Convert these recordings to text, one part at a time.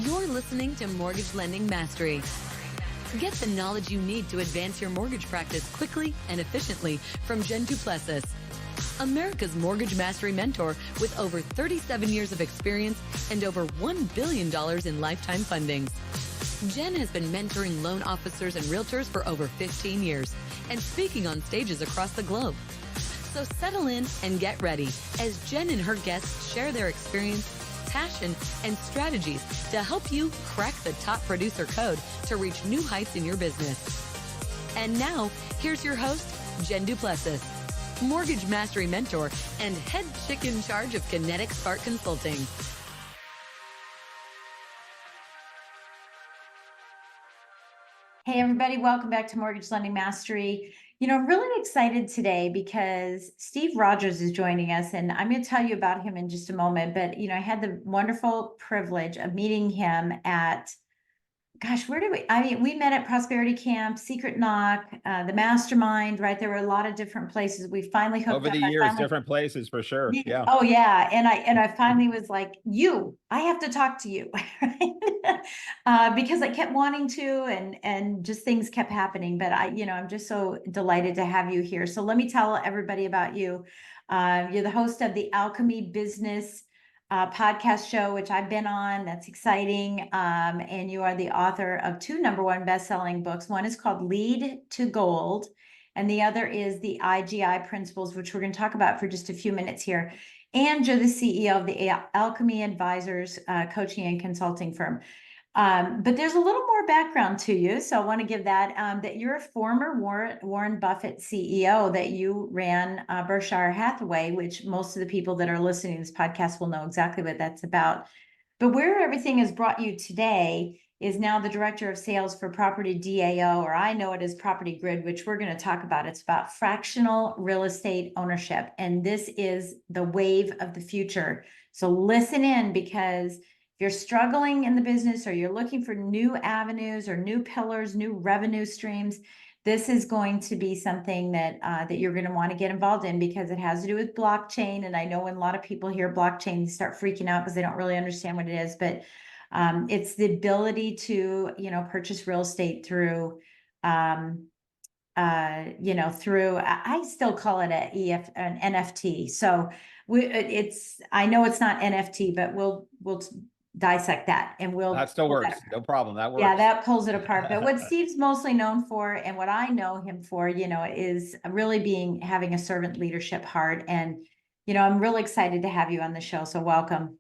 You're listening to Mortgage Lending Mastery. Get the knowledge you need to advance your mortgage practice quickly and efficiently from Jen Du Plessis, America's mortgage mastery mentor with over 37 years of experience and over $1 billion in lifetime fundings. Jen has been mentoring loan officers and realtors for over 15 years and speaking on stages across the globe. So settle in and get ready as Jen and her guests share their experience, passion, and strategies to help you crack the top producer code to reach new heights in your business. And now, here's your host, Jen Du Plessis, mortgage mastery mentor and head chick in charge of Kinetic Spark Consulting. Hey, everybody. Welcome back to Mortgage Lending Mastery. I'm really excited today because Steve Rodgers is joining us, and I'm going to tell you about him in just a moment. But, I had the wonderful privilege of meeting him at, we met at Prosperity Camp, Secret Knock, the Mastermind, right? There were a lot of different places. We finally hooked over up. the years, different places for sure. Yeah. Oh yeah. And I finally was like, I have to talk to you. Because I kept wanting to, and just things kept happening. But I'm just so delighted to have you here. So let me tell everybody about you. You're the host of the Alchemy Business podcast show, which I've been on. That's exciting. And you are the author of 2 #1 best-selling books. One is called Lead to Gold, and the other is the IGI Principles, which we're going to talk about for just a few minutes here. And you're the CEO of the Alchemy Advisors coaching and consulting firm. But there's a little more background to you. So I want to give that you're a former Warren Buffett CEO, that you ran Berkshire Hathaway, which most of the people that are listening to this podcast will know exactly what that's about. But where everything has brought you today is now the director of sales for Property DAO, or I know it as Property Grid, which we're going to talk about. It's about fractional real estate ownership. And this is the wave of the future. So listen in, because if you're struggling in the business, or you're looking for new avenues or new pillars, new revenue streams, this is going to be something that that you're going to want to get involved in, because it has to do with blockchain. And I know when a lot of people hear blockchain, they start freaking out because they don't really understand what it is. But it's the ability to, purchase real estate through, I still call it an NFT. So I know it's not NFT, but we'll dissect that, and That still works. No problem. That works. Yeah, that pulls it apart. But what Steve's mostly known for, and what I know him for, is really having a servant leadership heart. And, I'm really excited to have you on the show. So welcome.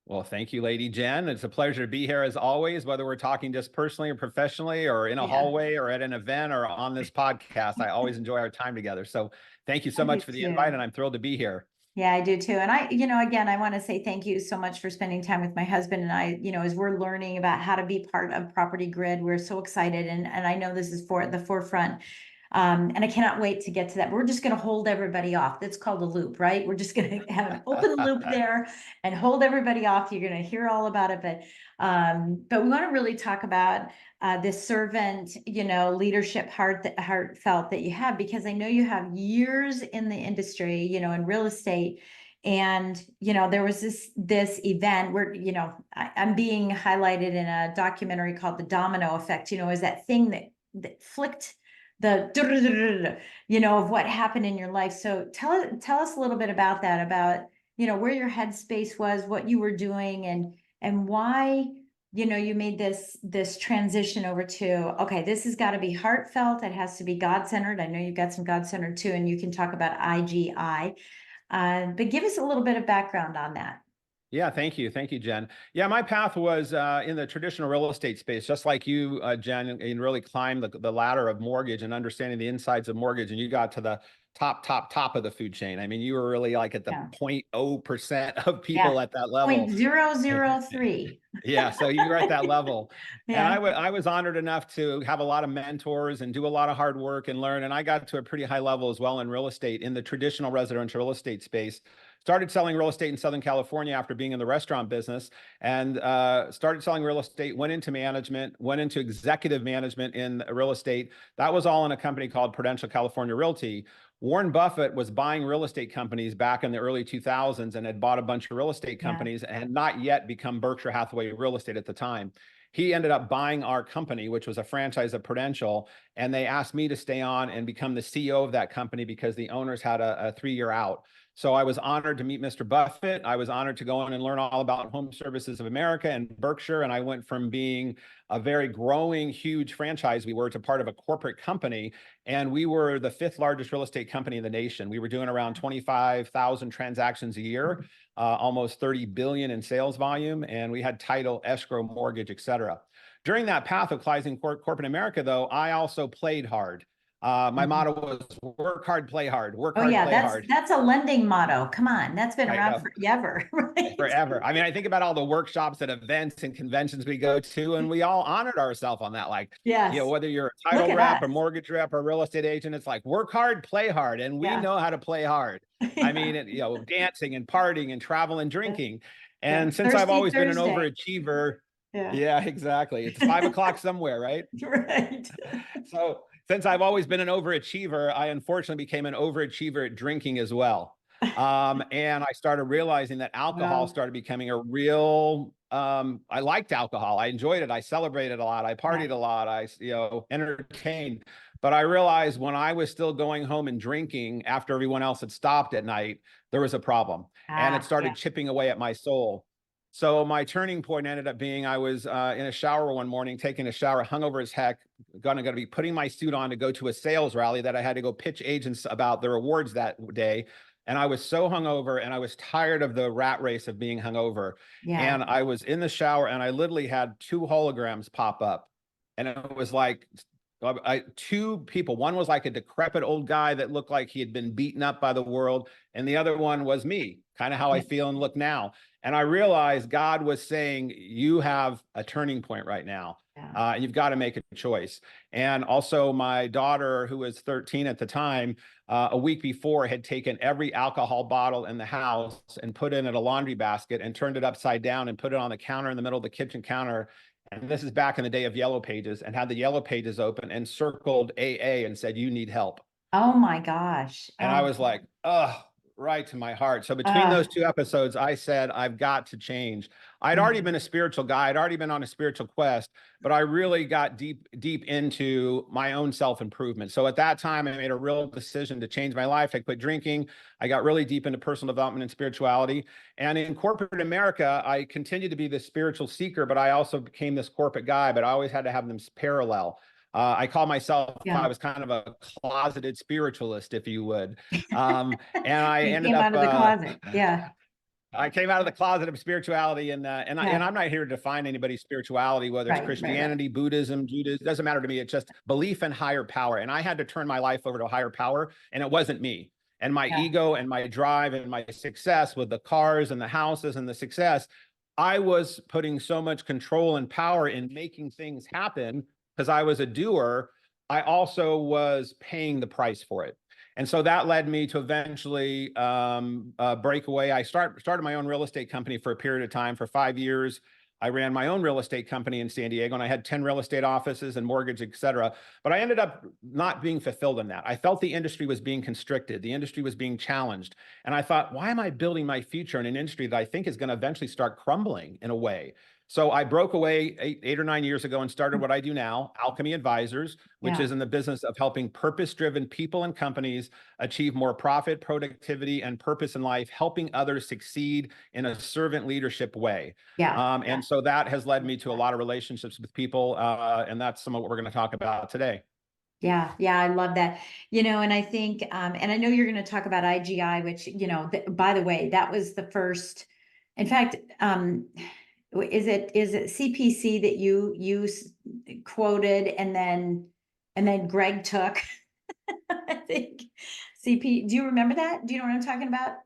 Well, thank you, Lady Jen. It's a pleasure to be here as always, whether we're talking just personally or professionally, or in a hallway or at an event or on this podcast. I always enjoy our time together. So thank you so much for the invite, and I'm thrilled to be here. Yeah, I do too. And again, I want to say thank you so much for spending time with my husband and I, as we're learning about how to be part of Property Grid. We're so excited. And I know this is for the forefront. And I cannot wait to get to that. We're just going to hold everybody off. That's called a loop, right? We're just going to have an open loop there and hold everybody off. You're going to hear all about it. But we want to really talk about this servant, leadership heartfelt that you have, because I know you have years in the industry, in real estate. And, there was this event where, I'm being highlighted in a documentary called The Domino Effect, is that thing that flicked the of what happened in your life. So tell us a little bit about that, about where your headspace was, what you were doing, and why you made this transition over to, okay, this has got to be heartfelt, it has to be God-centered. I know you've got some God-centered too, and you can talk about IGI, but give us a little bit of background on that. Yeah, thank you. Thank you, Jen. Yeah, my path was in the traditional real estate space, just like you, Jen, and really climbed the ladder of mortgage and understanding the insides of mortgage. And you got to the top of the food chain. I mean, you were really like at the 0.0% of people at that level. 0.003. Yeah, so you were at that level. And I was honored enough to have a lot of mentors and do a lot of hard work and learn. And I got to a pretty high level as well in real estate, in the traditional residential real estate space. Started selling real estate in Southern California after being in the restaurant business, and started selling real estate, went into management, went into executive management in real estate. That was all in a company called Prudential California Realty. Warren Buffett was buying real estate companies back in the early 2000s and had bought a bunch of real estate companies and had not yet become Berkshire Hathaway Real Estate at the time. He ended up buying our company, which was a franchise of Prudential, and they asked me to stay on and become the CEO of that company because the owners had a 3-year out. So I was honored to meet Mr. Buffett. I was honored to go in and learn all about Home Services of America and Berkshire. And I went from being a very growing, huge franchise we were to part of a corporate company. And we were the 5th largest real estate company in the nation. We were doing around 25,000 transactions a year, almost 30 billion in sales volume. And we had title, escrow, mortgage, et cetera. During that path of climbing corporate America, though, I also played hard. My motto was work hard, play hard, work hard, play hard. That's a lending motto. Come on, that's been around forever, right? Forever. I mean, I think about all the workshops and events and conventions we go to, and we all honored ourselves on that. Like, yes. You know, whether you're a title rep, a mortgage rep, or a real estate agent, it's like work hard, play hard, and we know how to play hard. I mean, you know, dancing and partying and travel and drinking. And since I've always been an overachiever, yeah, exactly. It's 5 o'clock somewhere, right? Right. So since I've always been an overachiever, I unfortunately became an overachiever at drinking as well. And I started realizing that alcohol started becoming a real, I liked alcohol. I enjoyed it. I celebrated a lot. I partied a lot. I, you know, entertained. But I realized when I was still going home and drinking after everyone else had stopped at night, there was a problem. And it started chipping away at my soul. So my turning point ended up being I was in a shower one morning, taking a shower, hungover as heck, gonna be putting my suit on to go to a sales rally that I had to go pitch agents about their awards that day. And I was so hungover and I was tired of the rat race of being hungover. And I was in the shower and I literally had 2 holograms pop up. And it was like 2 people. One was like a decrepit old guy that looked like he had been beaten up by the world. And the other one was me, kind of how I feel and look now. And I realized God was saying, you have a turning point right now. And you've got to make a choice. And also my daughter, who was 13 at the time, a week before had taken every alcohol bottle in the house and put it in a laundry basket and turned it upside down and put it on the counter in the middle of the kitchen counter. And this is back in the day of Yellow Pages, and had the Yellow Pages open and circled AA and said, you need help. Oh my gosh. And I was like, oh, right to my heart. So between those 2 episodes, I said, I've got to change. I'd already been a spiritual guy. I'd already been on a spiritual quest, but I really got deep into my own self-improvement. So at that time, I made a real decision to change my life. I quit drinking. I got really deep into personal development and spirituality. And in corporate America, I continued to be this spiritual seeker, but I also became this corporate guy, but I always had to have them parallel. I call myself, I was kind of a closeted spiritualist, if you would. And I ended up out of the closet. I came out of the closet of spirituality, and I'm not here to define anybody's spirituality, whether it's Christianity, Buddhism, Judaism, doesn't matter to me. It's just belief in higher power. And I had to turn my life over to a higher power, and it wasn't me. And my ego and my drive and my success with the cars and the houses and the success, I was putting so much control and power in making things happen because I was a doer. I also was paying the price for it. And so that led me to eventually break away. I started my own real estate company for a period of time. For 5 years, I ran my own real estate company in San Diego, and I had 10 real estate offices and mortgage, et cetera. But I ended up not being fulfilled in that. I felt the industry was being constricted. The industry was being challenged. And I thought, why am I building my future in an industry that I think is going to eventually start crumbling in a way? So I broke away 8 or 9 years ago and started what I do now, Alchemy Advisors, which is in the business of helping purpose-driven people and companies achieve more profit, productivity, and purpose in life, helping others succeed in a servant leadership way. And so that has led me to a lot of relationships with people, and that's some of what we're going to talk about today. Yeah, I love that. You know, and I think, and I know you're going to talk about IGI, which, you know, by the way, that was the first, in fact, is it CPC that you quoted and then Greg took? I think CP. Do you remember that? Do you know what I'm talking about?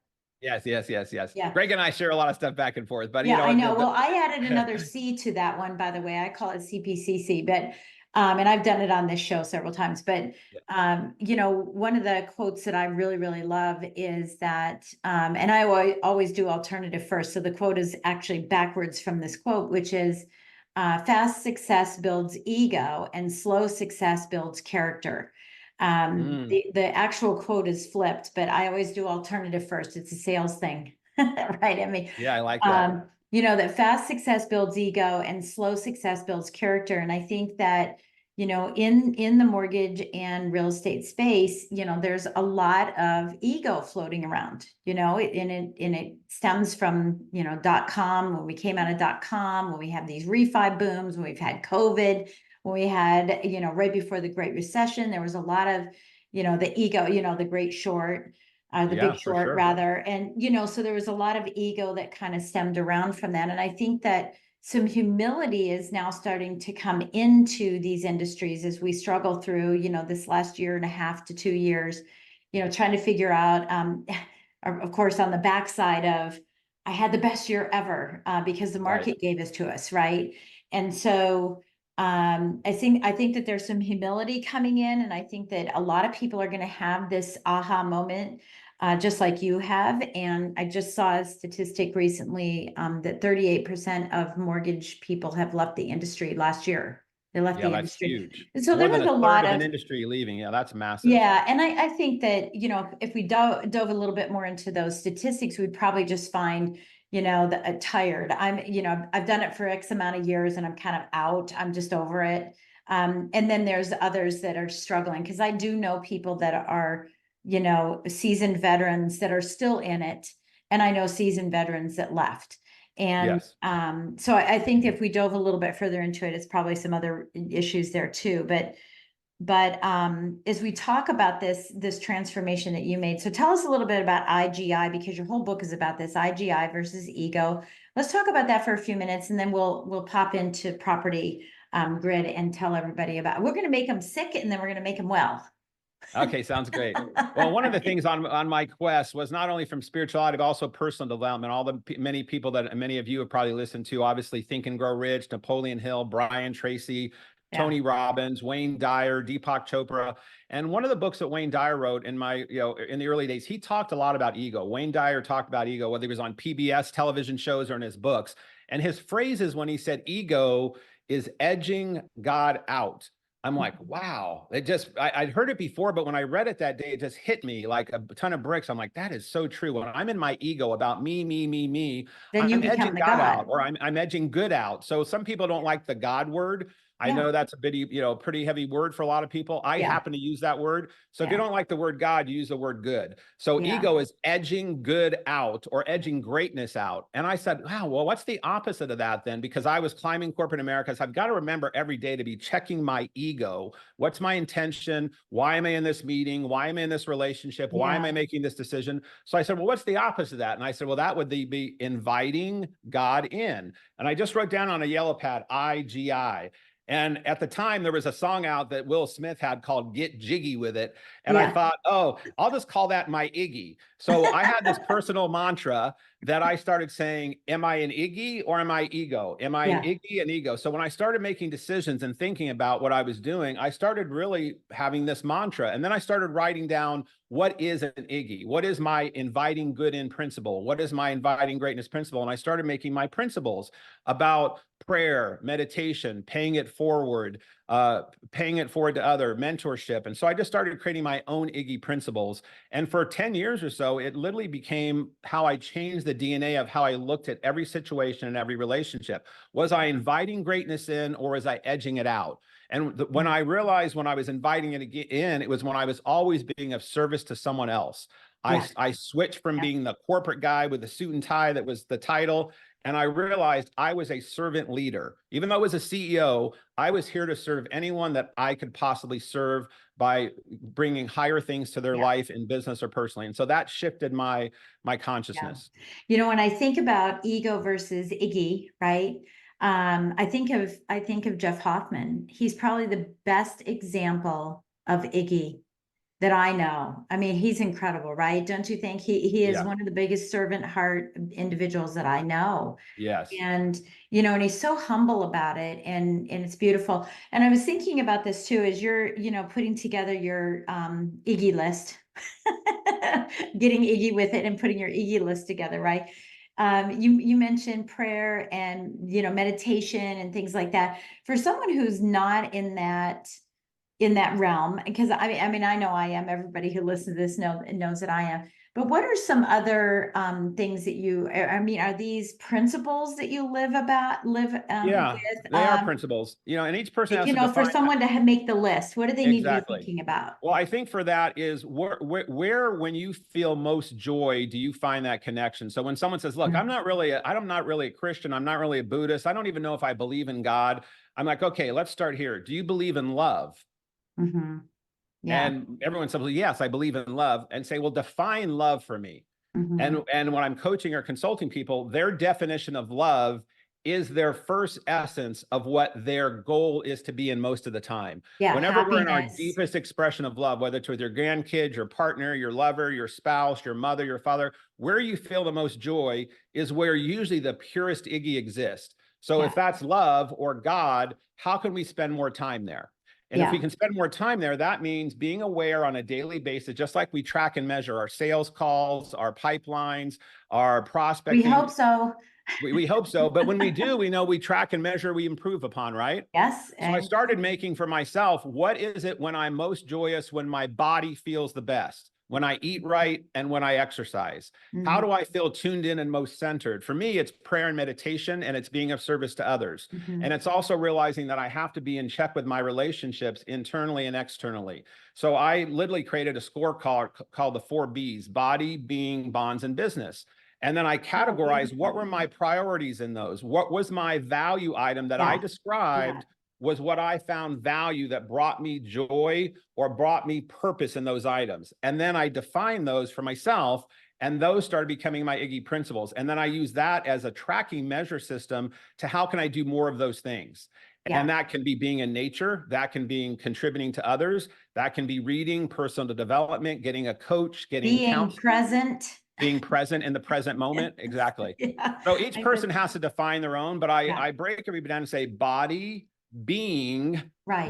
Yes. Yeah. Greg and I share a lot of stuff back and forth, but you know, I know. Well, I added another C to that one, by the way. I call it CPCC, but and I've done it on this show several times, but you know, one of the quotes that I really, really love is that, and I always do alternative first. So the quote is actually backwards from this quote, which is, fast success builds ego and slow success builds character. Mm. The actual quote is flipped, but I always do alternative first. It's a sales thing, right? I mean, Yeah, I like that. you know, that fast success builds ego and slow success builds character. And I think that, you know, in the mortgage and real estate space, you know, there's a lot of ego floating around, you know, and it stems from, you know, .com, when we came out of .com, when we have these refi booms, when we've had COVID, when we had, you know, right before the Great Recession, there was a lot of, you know, the ego, you know, the Great Short, the Yeah, Big for Short sure. rather. And, you know, so there was a lot of ego that kind of stemmed around from that. And I think that some humility is now starting to come into these industries as we struggle through, you know, this last year and a half to 2 years, you know, trying to figure out, of course, on the backside of, I had the best year ever because the Right. market gave us to us, right? And so I think that there's some humility coming in, and I think that a lot of people are going to have this aha moment, just like you have. And I just saw a statistic recently that 38% of mortgage people have left the industry last year. They left Yeah, the that's industry. huge. And so More there than was a a third lot of an of, industry leaving. Yeah, that's massive. yeah, and I think that, you know, if we dove a little bit more into those statistics, we'd probably just find, you know, the tired. You know, I've done it for X amount of years and I'm kind of out. I'm just over it. And then there's others that are struggling, because I do know people that are, you know, seasoned veterans that are still in it. And I know seasoned veterans that left. And Yes. so I think if we dove a little bit further into it, it's probably some other issues there too. But as we talk about this transformation that you made, so tell us a little bit about IGI, because your whole book is about this IGI versus ego. Let's talk about that for a few minutes, and then we'll pop into property grid and tell everybody about. We're going to make them sick, and then we're going to make them well. Okay, sounds great. Well, one of the things on my quest was not only from spirituality, but also personal development. All the many people that many of you have probably listened to, obviously Think and Grow Rich, Napoleon Hill, Brian Tracy, Yeah. Tony Robbins, Wayne Dyer, Deepak Chopra. And one of the books that Wayne Dyer wrote in in the early days, he talked a lot about ego. Wayne Dyer talked about ego, whether he was on PBS television shows or in his books. And his phrases when he said ego is edging God out. I'm like, wow, I'd heard it before, but when I read it that day, it just hit me like a ton of bricks. I'm like, that is so true. When I'm in my ego about me, Then you I'm become edging the God out, God. or I'm edging good out. So some people don't like the God word. I Yeah. know that's a bit, pretty heavy word for a lot of people. I Yeah. happen to use that word. So if you Yeah. don't like the word God, you use the word good. So Yeah. ego is edging good out or edging greatness out. And I said, wow, well, what's the opposite of that then? Because I was climbing corporate America. So I've got to remember every day to be checking my ego. What's my intention? Why am I in this meeting? Why am I in this relationship? Why am I Yeah. making this decision? So I said, well, what's the opposite of that? And I said, well, that would be inviting God in. And I just wrote down on a yellow pad, IGI. And at the time, there was a song out that Will Smith had called Get Jiggy with It. And I Yeah. thought, oh, I'll just call that my Iggy. So I had this personal mantra that I started saying, am I an Iggy or am I ego? Am I an Yeah. Iggy and ego? So when I started making decisions and thinking about what I was doing, I started really having this mantra. And then I started writing down, what is an Iggy? What is my inviting good in principle? What is my inviting greatness principle? And I started making my principles about prayer, meditation, paying it forward to other, mentorship. And so I just started creating my own Iggy principles. And for 10 years or so, it literally became how I changed the DNA of how I looked at every situation and every relationship. Was I inviting greatness in, or was I edging it out? And when I realized when I was inviting it in, it was when I was always being of service to someone else. Yeah. I switched from Yeah. being the corporate guy with the suit and tie that was the title. And I realized I was a servant leader. Even though I was a CEO, I was here to serve anyone that I could possibly serve by bringing higher things to their Yeah. life in business or personally. And so that shifted my consciousness. You know, when I think about ego versus Iggy, right? I think of Jeff Hoffman. He's probably the best example of Iggy that I know. I mean, he's incredible, right? Don't you think? He is Yeah. one of the biggest servant heart individuals that I know. Yes. And you know, and he's so humble about it, and it's beautiful. And I was thinking about this too, as you're, you know, putting together your Iggy list, getting Iggy with it and putting your Iggy list together, right? You mentioned prayer and, you know, meditation and things like that. For someone who's not in that, in that realm, because I mean, I know I am. Everybody who listens to this knows that I am. But what are some other things that I mean, are these principles that you live Yeah, with? they are principles, and each person has to For define that. someone to make the list, what do they need to be Exactly. thinking about? Well, I think for that is where when you feel most joy, do you find that connection? So when someone says, look, I'm not really a Christian. I'm not really a Buddhist. I don't even know if I believe in God. I'm like, okay, let's start here. Do you believe in love? Mm-hmm. Yeah. And everyone says, well, yes, I believe in love, and say, well, define love for me. Mm-hmm. And when I'm coaching or consulting people, their definition of love is their first essence of what their goal is to be in most of the time. Yeah. Whenever we're in our Happiness. deepest expression of love, whether it's with your grandkids, your partner, your lover, your spouse, your mother, your father, where you feel the most joy is where usually the purest Iggy exists. So if that's love or God, how can we spend more time there? And if we can spend more time there, that means being aware on a daily basis, just like we track and measure our sales calls, our pipelines, our prospecting. We hope so. We hope so. But when we do, we know we track and measure, we improve upon, right? Yes. So I started making for myself, what is it when I'm most joyous, when my body feels the best, when I eat right, and when I exercise? How do I feel tuned in and most centered? For me, it's prayer and meditation, and it's being of service to others. And it's also realizing that I have to be in check with my relationships internally and externally. So I literally created a scorecard called the 4Bs: body, being, bonds, and business. And then I categorized what were my priorities in those. What was my value item that I described was what I found value that brought me joy or brought me purpose in those items. And then I defined those for myself, and those started becoming my Iggy principles. And then I use that as a tracking measure system to how can I do more of those things? And that can be being in nature, that can be contributing to others, that can be reading, personal development, getting a coach, getting Being present. being present in the present moment. Exactly. So each person has to define their own, but I break everybody down and say body, being,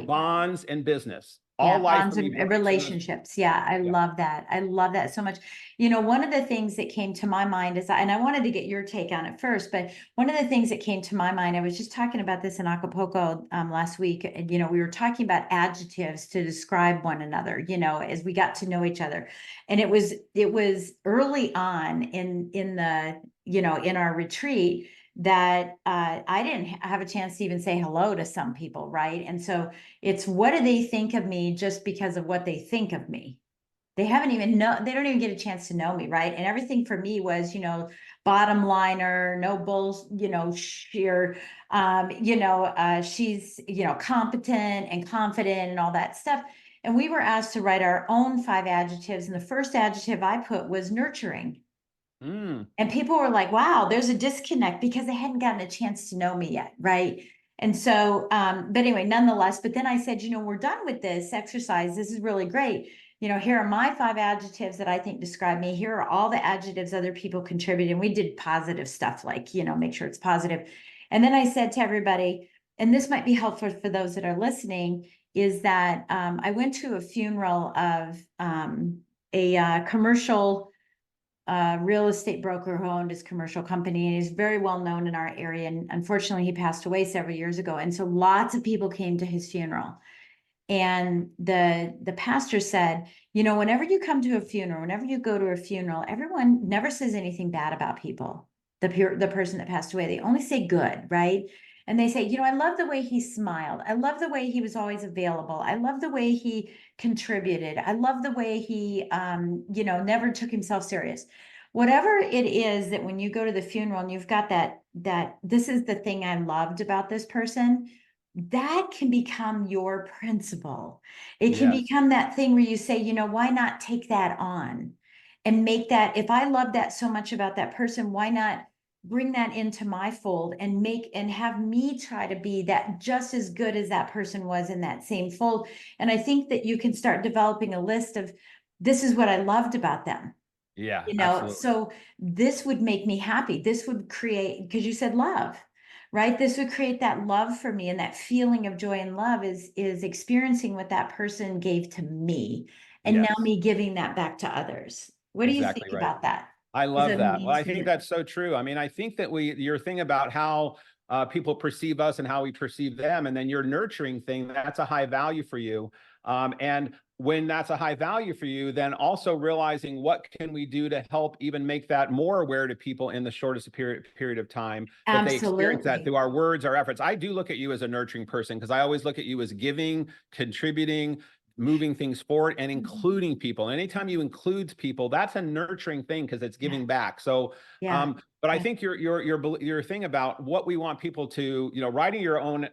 bonds, and business. All life Bonds and relationships. Yeah, I love that. I love that so much. One of the things that came to my mind is, and I wanted to get your take on it first, but one of the things that came to my mind, I was just talking about this in Acapulco last week, and we were talking about adjectives to describe one another, as we got to know each other. And it was early on in the, in our retreat that I didn't have a chance to even say hello to some people, right? And so it's, what do they think of me just because of what they think of me? They don't even get a chance to know me, right? And everything for me was, bottom liner, no bulls, sheer, she's, competent and confident and all that stuff. And we were asked to write our own 5 adjectives. And the first adjective I put was nurturing. And people were like, wow, there's a disconnect, because they hadn't gotten a chance to know me yet, right? And so, but anyway, nonetheless, but then I said, we're done with this exercise. This is really great. Here are my 5 adjectives that I think describe me. Here are all the adjectives other people contributed. And we did positive stuff, like, make sure it's positive. And then I said to everybody, and this might be helpful for those that are listening, is that I went to a funeral of a commercial real estate broker who owned his commercial company, and he's very well known in our area. And unfortunately, he passed away several years ago. And so lots of people came to his funeral. And the pastor said, whenever you come to a funeral, whenever you go to a funeral, everyone never says anything bad about people, the person that passed away. They only say good, right? And they say, I love the way he smiled. I love the way he was always available. I love the way he contributed. I love the way he, never took himself serious. Whatever it is that when you go to the funeral and you've got that this is the thing I loved about this person, that can become your principle. It can become that thing where you say, why not take that on and make that, if I love that so much about that person, why not bring that into my fold and have me try to be that just as good as that person was in that same fold. And I think that you can start developing a list of, this is what I loved about them. Yeah, absolutely. So this would make me happy. This would create, because you said love, right? This would create that love for me, and that feeling of joy and love is experiencing what that person gave to me, and now me giving that back to others. What do you think about that? I love that. Well, I think that's so true. I mean, I think that your thing about how people perceive us and how we perceive them, and then your nurturing thing, that's a high value for you. And when that's a high value for you, then also realizing what can we do to help even make that more aware to people in the shortest period of time, that they experience that through our words, our efforts. I do look at you as a nurturing person, because I always look at you as giving, contributing, moving things forward, and including people. Anytime you include people, that's a nurturing thing, because it's giving back. So, but I think your thing about what we want people to, writing your own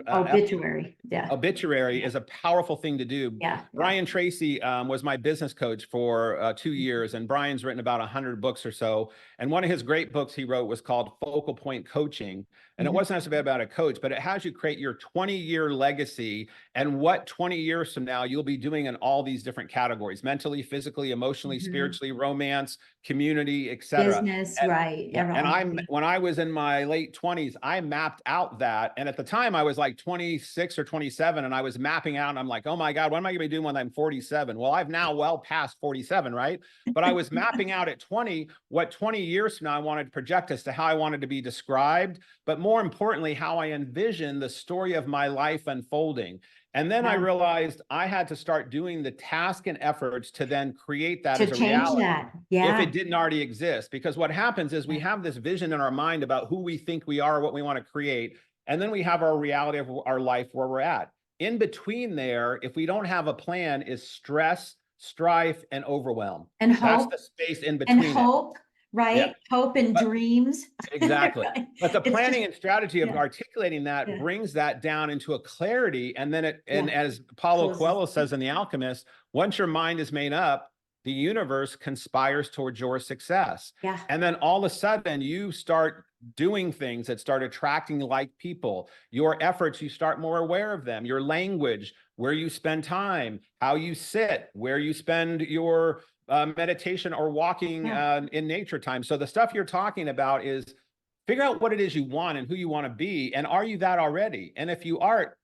obituary. Obituary is a powerful thing to do. Brian Tracy was my business coach for 2 years, and Brian's written about 100 books or so. And one of his great books he wrote was called Focal Point Coaching. And it wasn't necessarily about a coach, but it has you create your 20-year legacy, and what 20 years from now you'll be doing in all these different categories: mentally, physically, emotionally, spiritually, romance, community, etc. Business, and when I was in my late 20s, I mapped out that. And at the time I was like 26 or 27, and I was mapping out, and I'm like, oh my God, what am I gonna be doing when I'm 47? Well, I've now well past 47, right? But I was mapping out at 20, what 20 years from now I wanted to project as to how I wanted to be described, but more importantly, how I envisioned the story of my life unfolding. And then I realized I had to start doing the task and efforts to then create that as a reality. If it didn't already exist. Because what happens is we have this vision in our mind about who we think we are, what we want to create, and then we have our reality of our life where we're at. In between there, if we don't have a plan, is stress, strife, and overwhelm. And hope. That's the space in between. And hope. Right? Hope and dreams. Exactly. But the planning and strategy of articulating that brings that down into a clarity. And then and as Paulo Coelho says in The Alchemist, once your mind is made up, the universe conspires towards your success. And then all of a sudden you start doing things that start attracting like people. Your efforts, you start more aware of them. Your language, where you spend time, how you sit, where you spend your meditation or walking in nature time. So the stuff you're talking about is figure out what it is you want and who you want to be. And are you that already? And if you are,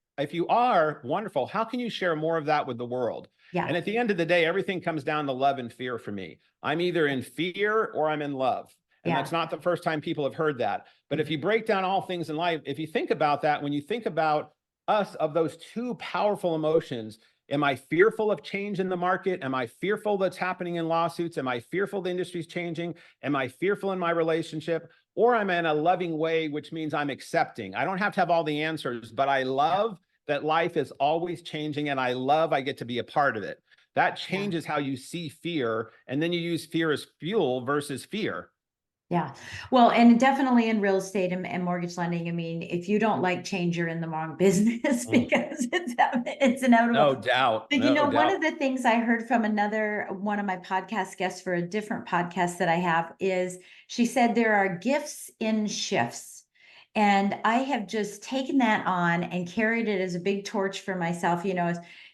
wonderful. How can you share more of that with the world? And at the end of the day, everything comes down to love and fear for me. I'm either in fear or I'm in love. And that's not the first time people have heard that. But if you break down all things in life, if you think about that, when you think about us, of those two powerful emotions, am I fearful of change in the market? Am I fearful that's happening in lawsuits? Am I fearful the industry's changing? Am I fearful in my relationship? Or I'm in a loving way, which means I'm accepting. I don't have to have all the answers, but I love that life is always changing, and I get to be a part of it. That changes how you see fear, and then you use fear as fuel versus fear. Well, and definitely in real estate and mortgage lending, I mean, if you don't like change, you're in the wrong business, because it's inevitable. No doubt. But one of the things I heard from one of my podcast guests for a different podcast that I have is, she said there are gifts in shifts. And I have just taken that on and carried it as a big torch for myself, and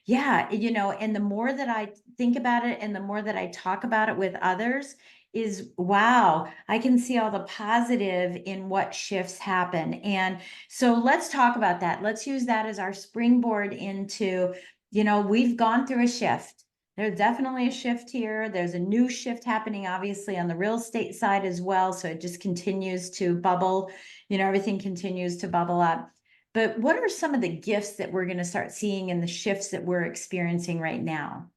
the more that I think about it and the more that I talk about it with others, is wow, I can see all the positive in what shifts happen. And so let's talk about that. Let's use that as our springboard into, we've gone through a shift. There's definitely a shift here. There's a new shift happening, obviously, on the real estate side as well. So it just continues to bubble, everything continues to bubble up. But what are some of the gifts that we're going to start seeing in the shifts that we're experiencing right now?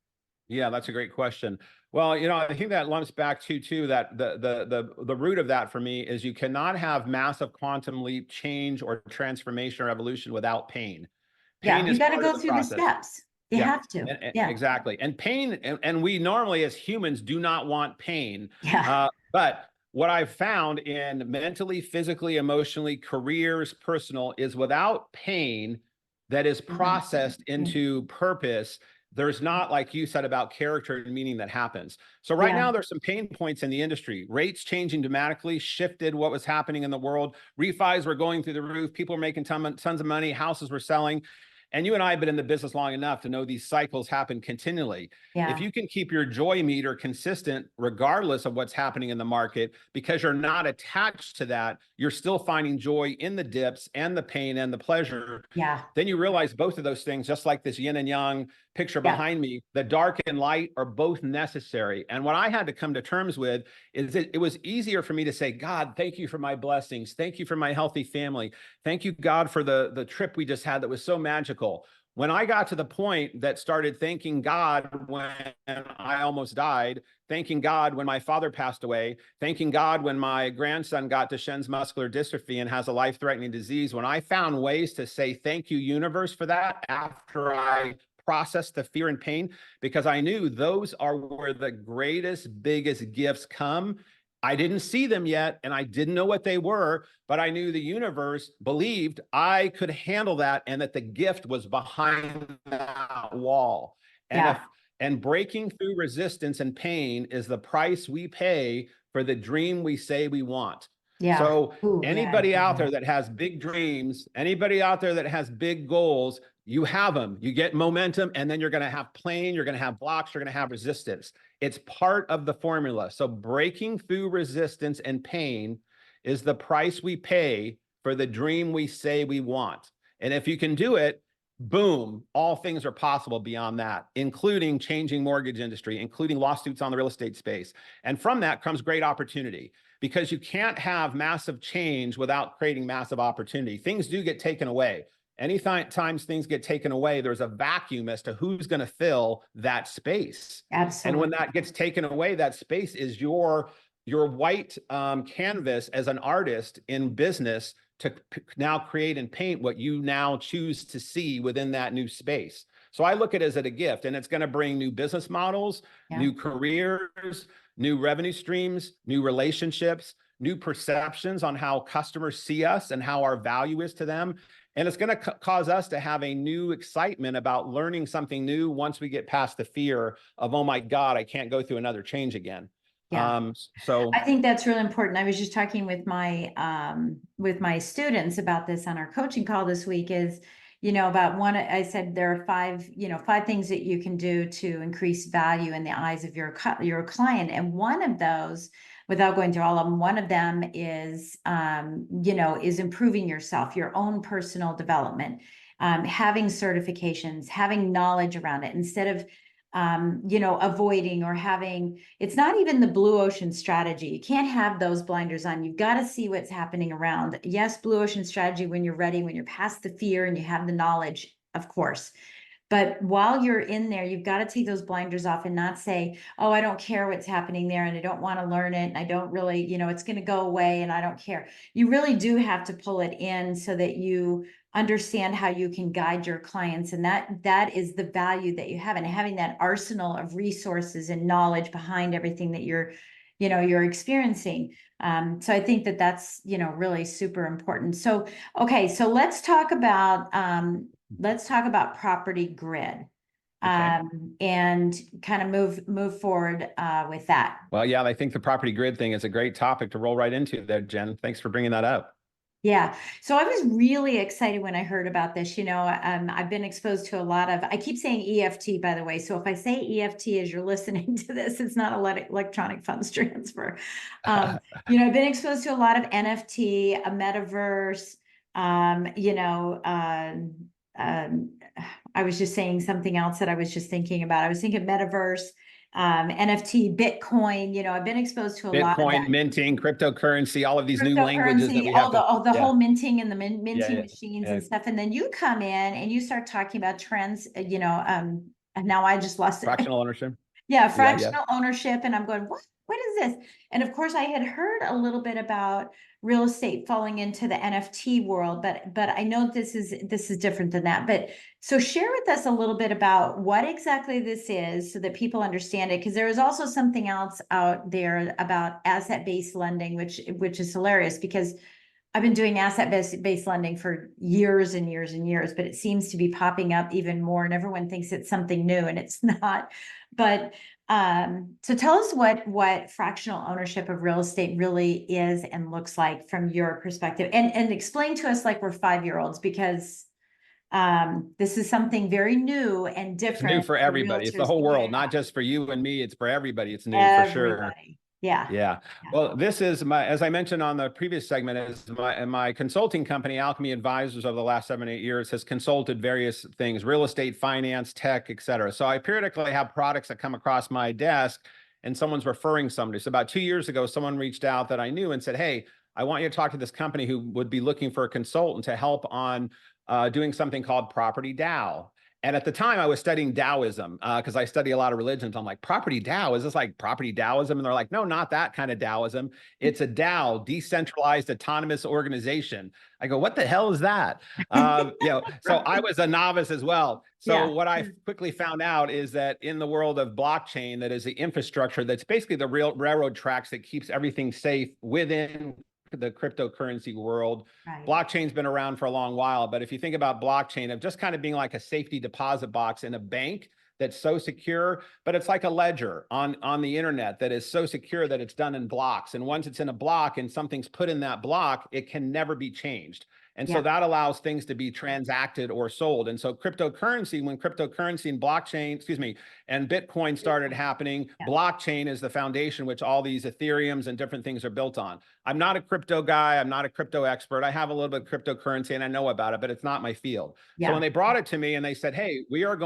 Yeah, that's a great question. Well, I think that lumps back to that the root of that for me is you cannot have massive quantum leap change or transformation or evolution without pain. Pain you got to go through the steps. You have to. Exactly. And pain, and we normally as humans do not want pain. But what I've found in mentally, physically, emotionally, careers, personal, is without pain that is processed into purpose, there's not, like you said, about character and meaning that happens. So right now there's some pain points in the industry. Rates changing dramatically, shifted what was happening in the world. Refis were going through the roof. People were making tons of money. Houses were selling. And you and I have been in the business long enough to know these cycles happen continually. If you can keep your joy meter consistent, regardless of what's happening in the market, because you're not attached to that, you're still finding joy in the dips and the pain and the pleasure. Then you realize both of those things, just like this yin and yang picture behind me, the dark and light are both necessary. And what I had to come to terms with is it was easier for me to say, God, thank you for my blessings. Thank you for my healthy family. Thank you, God, for the trip we just had that was so magical. when I got to the point that started thanking God when I almost died, thanking God when my father passed away, thanking God when my grandson got Duchenne's muscular dystrophy and has a life-threatening disease, when I found ways to say, thank you, universe, for that after I processed the fear and pain, because I knew those are where the greatest, biggest gifts come. I didn't see them yet, and I didn't know what they were, but I knew the universe believed I could handle that and that the gift was behind that wall. Yeah. And breaking through resistance and pain is the price we pay for the dream we say we want. Yeah. So Ooh, yeah. anybody out there that has big dreams, anybody out there that has big goals, you have them, you get momentum, and then you're going to have pain, you're going to have blocks, you're going to have resistance. It's part of the formula. So breaking through resistance and pain is the price we pay for the dream we say we want. And if you can do it, boom, all things are possible beyond that, including changing mortgage industry, including lawsuits on the real estate space. And from that comes great opportunity, because you can't have massive change without creating massive opportunity. Things do get taken away. Anytime things get taken away, there's a vacuum as to who's going to fill that space. Absolutely. And when that gets taken away, that space is your white canvas as an artist in business to now create and paint what you now choose to see within that new space. So I look at it as a gift, and it's going to bring new business models, new careers, new revenue streams, new relationships, new perceptions on how customers see us and how our value is to them. And it's going to cause us to have a new excitement about learning something new once we get past the fear of, oh my God, I can't go through another change again. Yeah. So I think that's really important. I was just talking with my students about this on our coaching call this week, is, about one, I said there are five things that you can do to increase value in the eyes of your client. And one of those, without going through all of them, one of them is, is improving yourself, your own personal development, having certifications, having knowledge around it, instead of avoiding or having, it's not even the blue ocean strategy. You can't have those blinders on. You've got to see what's happening around. Yes, blue ocean strategy when you're ready, when you're past the fear and you have the knowledge, of course. But while you're in there, you've got to take those blinders off and not say, oh, I don't care what's happening there and I don't want to learn it. And I don't really, it's going to go away and I don't care. You really do have to pull it in so that you understand how you can guide your clients. And that is the value that you have, and having that arsenal of resources and knowledge behind everything that you're experiencing. So I think that that's, really super important. So, okay. So let's talk about property grid. Okay. And kind of move forward with that. Well, yeah, I think the property grid thing is a great topic to roll right into there, Jen. Thanks for bringing that up. Yeah. So I was really excited when I heard about this. I've been exposed to a lot of, I keep saying EFT, by the way. So if I say EFT as you're listening to this, it's not electronic funds transfer. I've been exposed to a lot of NFT, a metaverse, I was just saying something else that I was just thinking about. I was thinking metaverse, NFT, Bitcoin. I've been exposed to a lot of that. Bitcoin, minting, cryptocurrency, all of these new languages that we have. The whole minting and the minting machines and stuff. And then you come in and you start talking about trends, and now I just lost it. Fractional ownership. Yeah, fractional ownership. And I'm going, what is this? And of course I had heard a little bit about real estate falling into the NFT world, but I know this is different than that. But so share with us a little bit about what exactly this is so that people understand it. Because there is also something else out there about asset-based lending, which is hilarious, because I've been doing asset-based lending for years and years and years, but it seems to be popping up even more, and everyone thinks it's something new, and it's not. But so tell us what fractional ownership of real estate really is and looks like from your perspective, and explain to us like we're 5-year-olds, because this is something very new and different. It's new for everybody. It's the whole world, not just for you and me. It's for everybody. It's new for sure. Yeah. Well, this is as I mentioned on the previous segment, is my consulting company, Alchemy Advisors, over the last 7-8 years has consulted various things, real estate, finance, tech, et cetera. So I periodically have products that come across my desk and someone's referring somebody. So about 2 years ago, someone reached out that I knew and said, hey, I want you to talk to this company who would be looking for a consultant to help on doing something called Property DAO. And at the time I was studying Taoism because I study a lot of religions. I'm like, property Tao, is this like property Taoism? And they're like, no, not that kind of Taoism. It's a Tao, decentralized autonomous organization. I go, what the hell is that? So I was a novice as well. So what I quickly found out is that in the world of blockchain, that is the infrastructure that's basically the real railroad tracks that keeps everything safe within the cryptocurrency world. Right. Blockchain's been around for a long while, but if you think about blockchain of just kind of being like a safety deposit box in a bank that's so secure, but it's like a ledger on the internet that is so secure that it's done in blocks. And once it's in a block and something's put in that block, it can never be changed. And so that allows things to be transacted or sold. And so cryptocurrency, when cryptocurrency and blockchain, and Bitcoin started happening, blockchain is the foundation which all these Ethereums and different things are built on. I'm not a crypto guy. I'm not a crypto expert. I have a little bit of cryptocurrency and I know about it, but it's not my field. So when they brought it to me and they said, hey, we're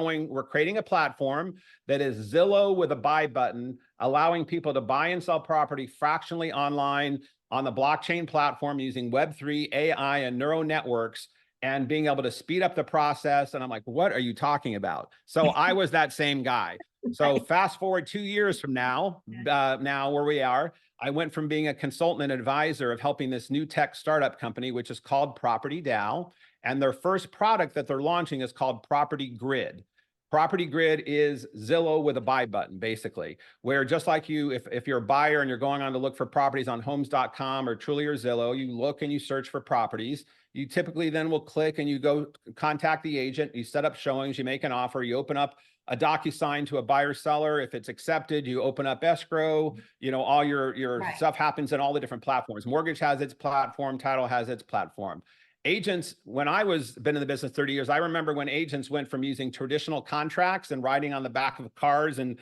creating a platform that is Zillow with a buy button, allowing people to buy and sell property fractionally online on the blockchain platform using Web3, AI, and neural networks, and being able to speed up the process. And I'm like, what are you talking about? So I was that same guy. So fast forward 2 years from now, now where we are, I went from being a consultant and advisor of helping this new tech startup company, which is called Property DAO. And their first product that they're launching is called Property Grid. Property Grid is Zillow with a buy button, basically, where just like you, if you're a buyer and you're going on to look for properties on homes.com or Truly or Zillow, you look and you search for properties. You typically then will click and you go contact the agent, you set up showings, you make an offer, you open up a DocuSign to a buyer seller. If it's accepted, you open up escrow, all your stuff happens in all the different platforms. Mortgage has its platform, title has its platform. Agents, when I been in the business 30 years, I remember when agents went from using traditional contracts and writing on the back of cars and,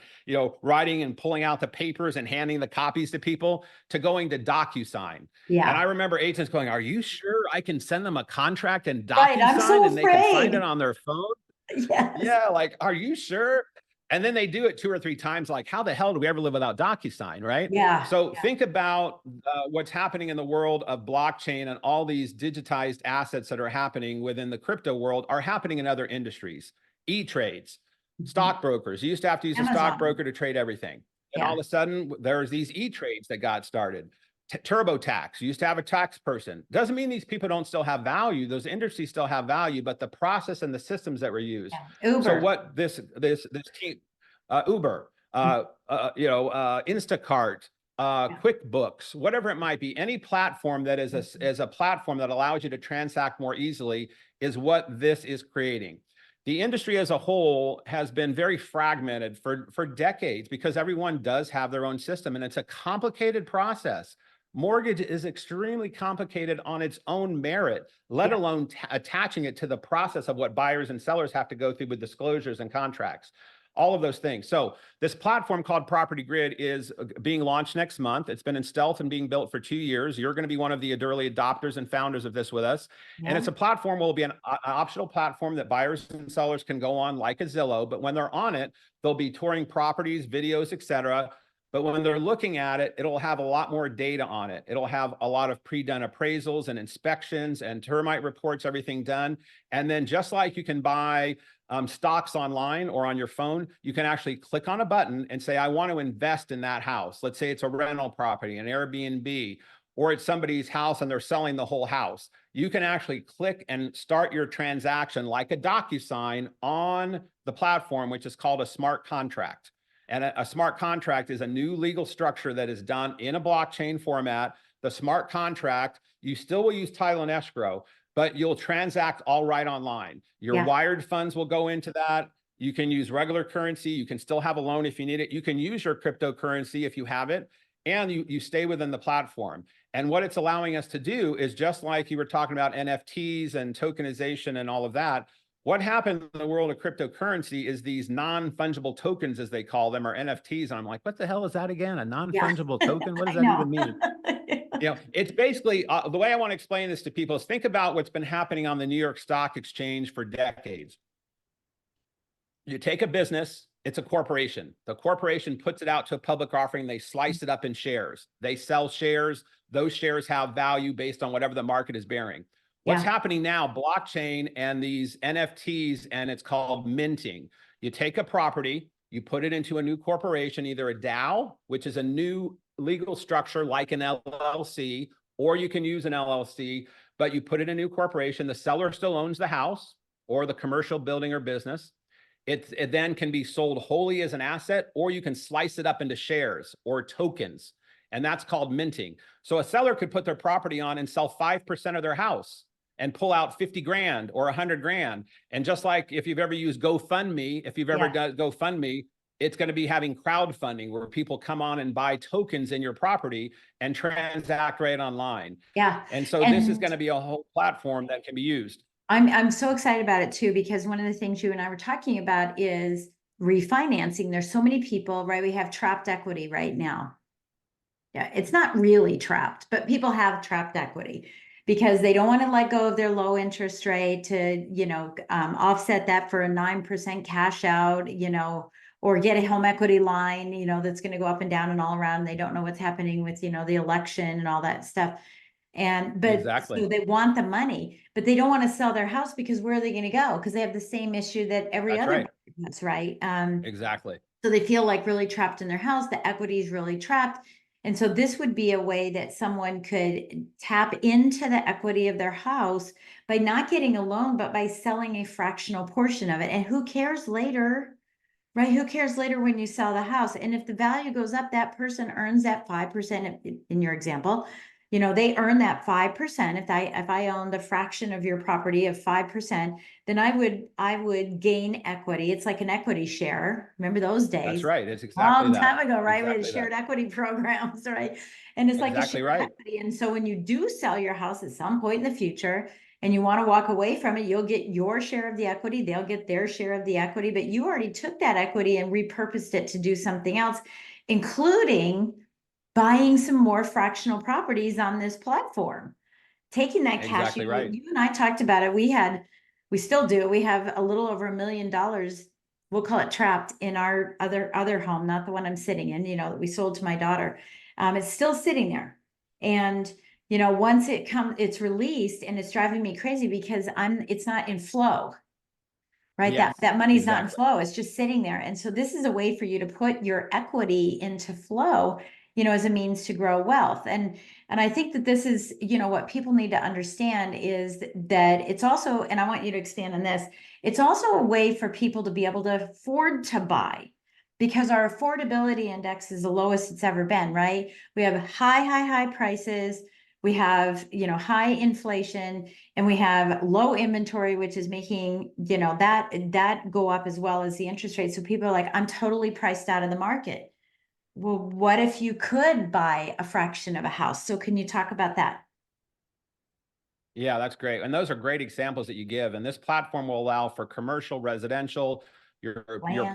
writing and pulling out the papers and handing the copies to people to going to DocuSign. And I remember agents going, are you sure I can send them a contract and DocuSign and they can sign it on their phone? Yeah, like, are you sure? And then they do it 2 or 3 times. Like, how the hell do we ever live without DocuSign, right? So think about what's happening in the world of blockchain, and all these digitized assets that are happening within the crypto world are happening in other industries. E-trades, stockbrokers. You used to have to use a stockbroker to trade everything. And all of a sudden, there's these e-trades that got started. TurboTax, you used to have a tax person. Doesn't mean these people don't still have value. Those industries still have value, but the process and the systems that were used. Uber. So what this team, Uber, Instacart, QuickBooks, whatever it might be, any platform that is a platform that allows you to transact more easily is what this is creating. The industry as a whole has been very fragmented for decades because everyone does have their own system, and it's a complicated process. Mortgage is extremely complicated on its own merit, let alone attaching it to the process of what buyers and sellers have to go through with disclosures and contracts, all of those things. So this platform called Property Grid is being launched next month. It's been in stealth and being built for 2 years. You're going to be one of the early adopters and founders of this with us. And it's a platform, will be an optional platform that buyers and sellers can go on like a Zillow. But when they're on it, they'll be touring properties, videos, etc. But when they're looking at it, it'll have a lot more data on it. It'll have a lot of pre-done appraisals and inspections and termite reports, everything done. And then just like you can buy stocks online or on your phone, you can actually click on a button and say, I want to invest in that house. Let's say it's a rental property, an Airbnb, or it's somebody's house and they're selling the whole house. You can actually click and start your transaction like a DocuSign on the platform, which is called a smart contract. And a smart contract is a new legal structure that is done in a blockchain format. The smart contract, you still will use title and escrow, but you'll transact all right online. Your wired funds will go into that. You can use regular currency. You can still have a loan if you need it. You can use your cryptocurrency if you have it, and you stay within the platform. And what it's allowing us to do is, just like you were talking about NFTs and tokenization and all of that, what happened in the world of cryptocurrency is these non-fungible tokens, as they call them, or NFTs. And I'm like, what the hell is that again? A non-fungible token? What does that even mean? It's basically, the way I want to explain this to people is, think about what's been happening on the New York Stock Exchange for decades. You take a business, it's a corporation. The corporation puts it out to a public offering. They slice it up in shares. They sell shares. Those shares have value based on whatever the market is bearing. What's Yeah. happening now, blockchain and these NFTs, and it's called minting. You take a property, you put it into a new corporation, either a DAO, which is a new legal structure like an LLC, or you can use an LLC, but you put it in a new corporation. The seller still owns the house or the commercial building or business. It then can be sold wholly as an asset, or you can slice it up into shares or tokens, and that's called minting. So a seller could put their property on and sell 5% of their house and pull out 50 grand or 100 grand. And just like if you've ever used GoFundMe, if you've ever done GoFundMe, it's going to be having crowdfunding where people come on and buy tokens in your property and transact right online. Yeah. And so this is going to be a whole platform that can be used. I'm so excited about it too, because one of the things you and I were talking about is refinancing. There's so many people, right? We have trapped equity right now. Yeah, it's not really trapped, but people have trapped equity because they don't want to let go of their low interest rate to, offset that for a 9% cash out, or get a home equity line, that's going to go up and down and all around. They don't know what's happening with, the election and all that stuff. But so they want the money, but they don't want to sell their house because where are they going to go? Because they have the same issue that every other has, right? Exactly. So they feel like really trapped in their house. The equity is really trapped. And so this would be a way that someone could tap into the equity of their house by not getting a loan, but by selling a fractional portion of it. And who cares later, right? Who cares later when you sell the house? And if the value goes up, that person earns that 5% in your example. They earn that 5%. If I owned a fraction of your property of 5%, then I would gain equity. It's like an equity share. Remember those days? That's right. It's exactly long time ago, right? Exactly We had shared equity programs, right? And it's like a shared equity. And so when you do sell your house at some point in the future and you want to walk away from it, you'll get your share of the equity. They'll get their share of the equity, but you already took that equity and repurposed it to do something else, including buying some more fractional properties on this platform, taking that cash. Exactly right. You and I talked about it. We still do. We have a little over $1 million. We'll call it trapped in our other home, not the one I'm sitting in, that we sold to my daughter. It's still sitting there. And, once it's released, and it's driving me crazy because it's not in flow, right? Yes, that money's not in flow. It's just sitting there. And so this is a way for you to put your equity into flow, as a means to grow wealth. And I think that this is, what people need to understand is that it's also, and I want you to expand on this, it's also a way for people to be able to afford to buy, because our affordability index is the lowest it's ever been, right? We have high prices. We have, high inflation, and we have low inventory, which is making, that go up as well as the interest rate. So people are like, I'm totally priced out of the market. Well, what if you could buy a fraction of a house? So can you talk about that? Yeah, that's great. And those are great examples that you give. And this platform will allow for commercial, residential, your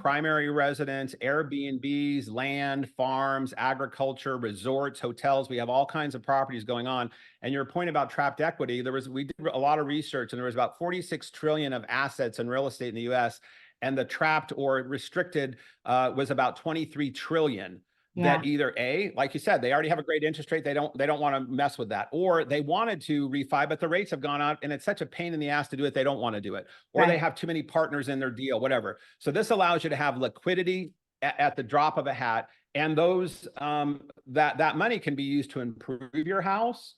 primary residence, Airbnbs, land, farms, agriculture, resorts, hotels. We have all kinds of properties going on. And your point about trapped equity, we did a lot of research, and there was about 46 trillion of assets in real estate in the US. And the trapped or restricted was about 23 trillion. That either like you said, they already have a great interest rate. They don't want to mess with that, or they wanted to refi, but the rates have gone up and it's such a pain in the ass to do it. They don't want to do it, or they have too many partners in their deal, whatever. So this allows you to have liquidity at the drop of a hat. And those, that money can be used to improve your house.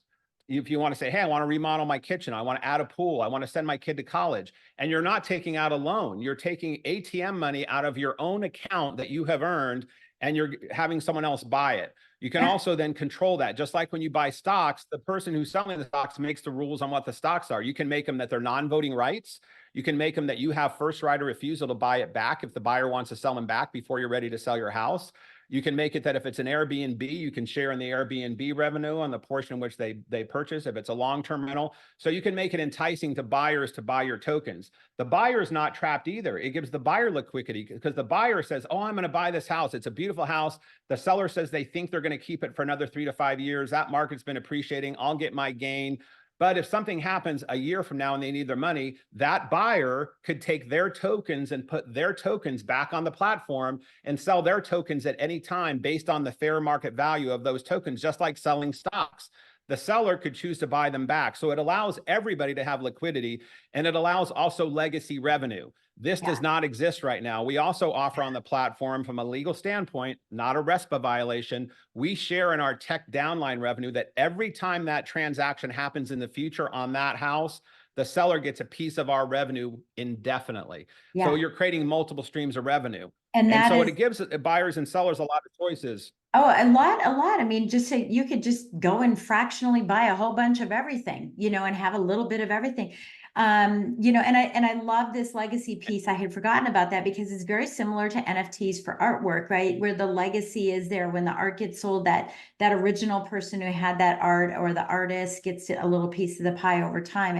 If you want to say, hey, I want to remodel my kitchen, I want to add a pool, I want to send my kid to college, and you're not taking out a loan, you're taking ATM money out of your own account that you have earned, and you're having someone else buy it. You can also then control that. Just like when you buy stocks, the person who's selling the stocks makes the rules on what the stocks are. You can make them that they're non-voting rights. You can make them that you have first right of refusal to buy it back if the buyer wants to sell them back before you're ready to sell your house. You can make it that if it's an Airbnb, you can share in the Airbnb revenue on the portion in which they purchase, if it's a long-term rental. So you can make it enticing to buyers to buy your tokens. The buyer is not trapped either. It gives the buyer liquidity, because the buyer says, oh, I'm going to buy this house. It's a beautiful house. The seller says they think they're going to keep it for another 3 to 5 years. That market's been appreciating. I'll get my gain. But if something happens a year from now and they need their money, that buyer could take their tokens and put their tokens back on the platform and sell their tokens at any time based on the fair market value of those tokens, just like selling stocks. the seller could choose to buy them back. So it allows everybody to have liquidity, and it allows also legacy revenue. This does not exist right now. We also offer on the platform, from a legal standpoint, not a RESPA violation. We share in our tech downline revenue that every time that transaction happens in the future on that house, the seller gets a piece of our revenue indefinitely. So you're creating multiple streams of revenue. And so it gives buyers and sellers a lot of choices. Oh, a lot. I mean, just say you could just go and fractionally buy a whole bunch of everything, and have a little bit of everything. And I love this legacy piece. I had forgotten about that because it's very similar to NFTs for artwork, right? Where the legacy is there when the art gets sold, that original person who had that art or the artist gets a little piece of the pie over time.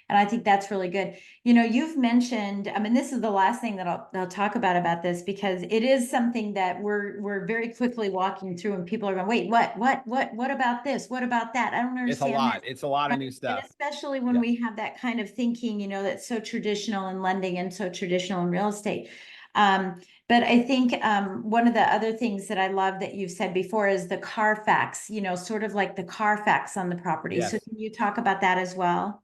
And I think that's really good. You've mentioned, I mean, this is the last thing that I'll talk about this, because it is something that we're very quickly walking through, and people are going, wait, what about this? What about that? I don't understand. It's a lot. It's a lot of new stuff. And especially when we have that kind of thinking, that's so traditional in lending and so traditional in real estate. But I think one of the other things that I love that you've said before is the Carfax, sort of like the Carfax on the property. Yes. So can you talk about that as well?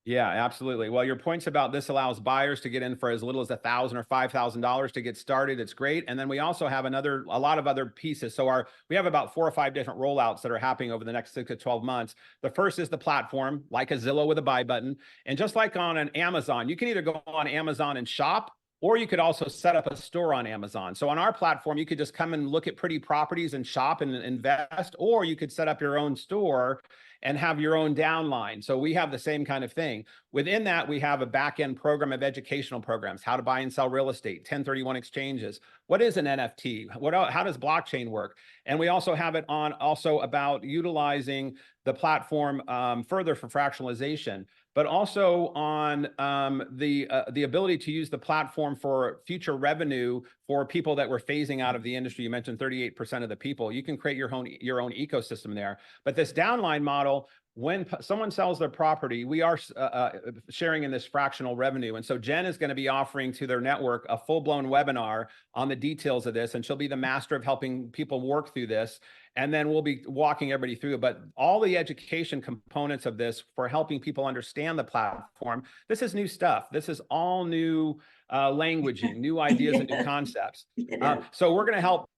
Yeah, absolutely. Well, your points about this allows buyers to get in for as little as $1,000 or $5,000 to get started. It's great. And then we also have a lot of other pieces. So we have about 4 or 5 different rollouts that are happening over the next 6 to 12 months. The first is the platform, like a Zillow with a buy button. And just like on an Amazon, you can either go on Amazon and shop, or you could also set up a store on Amazon. So on our platform, you could just come and look at pretty properties and shop and invest, or you could set up your own store and have your own downline. So we have the same kind of thing. Within that, we have a back-end program of educational programs, how to buy and sell real estate, 1031 exchanges. What is an NFT? How does blockchain work? And we also have it on also about utilizing the platform further for fractionalization, but also on the ability to use the platform for future revenue for people that were phasing out of the industry. You mentioned 38% of the people. You can create your own ecosystem there. But this downline model, when someone sells their property, we are sharing in this fractional revenue. And so Jen is going to be offering to their network a full-blown webinar on the details of this, and she'll be the master of helping people work through this. And then we'll be walking everybody through it. But all the education components of this for helping people understand the platform, this is new stuff. This is all new languaging, new ideas and new concepts. So we're going to help.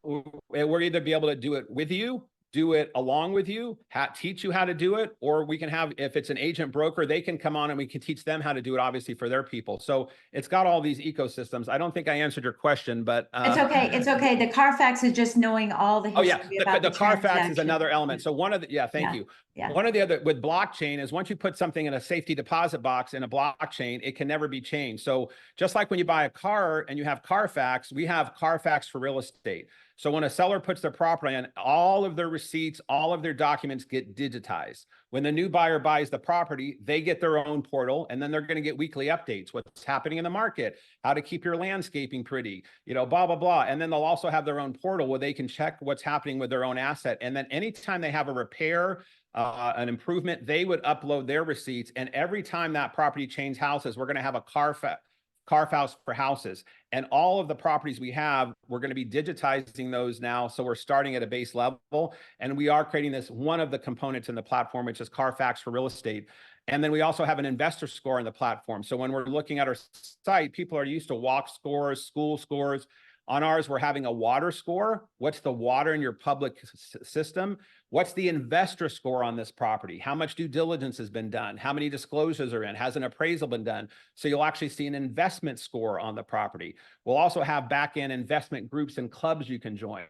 We're either be able to do it with you, do it along with you, teach you how to do it, or we can have, if it's an agent broker, they can come on and we can teach them how to do it, obviously, for their people. So it's got all these ecosystems. I don't think I answered your question, but it's okay. It's okay. The Carfax is just knowing all the history about the Carfax is another element. So one of the, thank you. Yeah. One of the other with blockchain is once you put something in a safety deposit box in a blockchain, it can never be changed. So just like when you buy a car and you have Carfax, we have Carfax for real estate. So when a seller puts their property on, all of their receipts, all of their documents get digitized. When the new buyer buys the property, they get their own portal, and then they're going to get weekly updates, what's happening in the market, how to keep your landscaping pretty, blah, blah, blah. And then they'll also have their own portal where they can check what's happening with their own asset. And then anytime they have a repair, an improvement, they would upload their receipts. And every time that property changes houses, we're going to have a Carfax for houses. And all of the properties we have, we're going to be digitizing those now. So we're starting at a base level, and we are creating this, one of the components in the platform, which is Carfax for real estate. And then we also have an investor score in the platform. So when we're looking at our site, people are used to walk scores, school scores. On ours, we're having a water score. What's the water in your public system? What's the investor score on this property? How much due diligence has been done? How many disclosures are in? Has an appraisal been done? So you'll actually see an investment score on the property. We'll also have back-end investment groups and clubs you can join.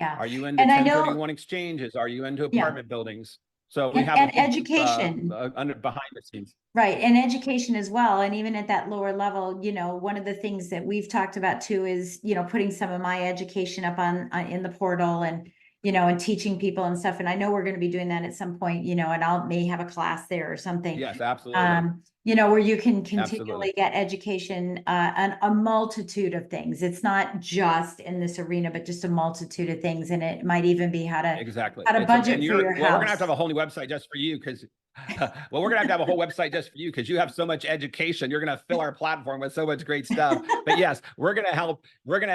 Yeah. Are you into 1031 exchanges? Are you into apartment buildings? So we have education behind the scenes. Right. And education as well. And even at that lower level, one of the things that we've talked about too is, putting some of my education up on in the portal, and, and teaching people and stuff. And I know we're going to be doing that at some point, and may have a class there or something. Yes, absolutely. where you can Absolutely. continually get education on a multitude of things. It's not just in this arena, but just a multitude of things. And it might even be Exactly. how to It's a, and budget for your well, we're gonna have to have house. a whole new website just for you because well, we're gonna have to have a whole website just for you because you have so much education. You're gonna fill our platform with so much great stuff. But yes, we're gonna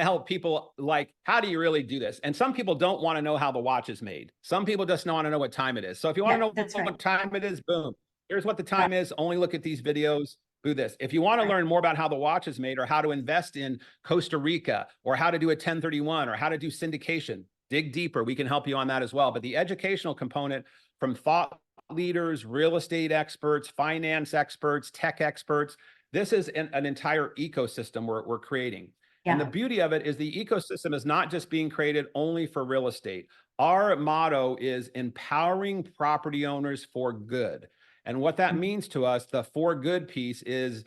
help people like, how do you really do this? And some people don't want to know how the watch is made. Some people just want to know what time it is. So if you want to Yeah, know that's right. what time it is, boom, here's what the Yeah, time is. Only look at these videos. Do this. If you want to right. learn more about how the watch is made or how to invest in Costa Rica or how to do a 1031 or how to do syndication, dig deeper. We can help you on that as well. But the educational component from thought leaders, real estate experts, finance experts, tech experts, this is an entire ecosystem we're creating. And the Yeah. beauty of it is the ecosystem is not just being created only for real estate. Our motto is empowering property owners for good. And what that means to us, the for good piece is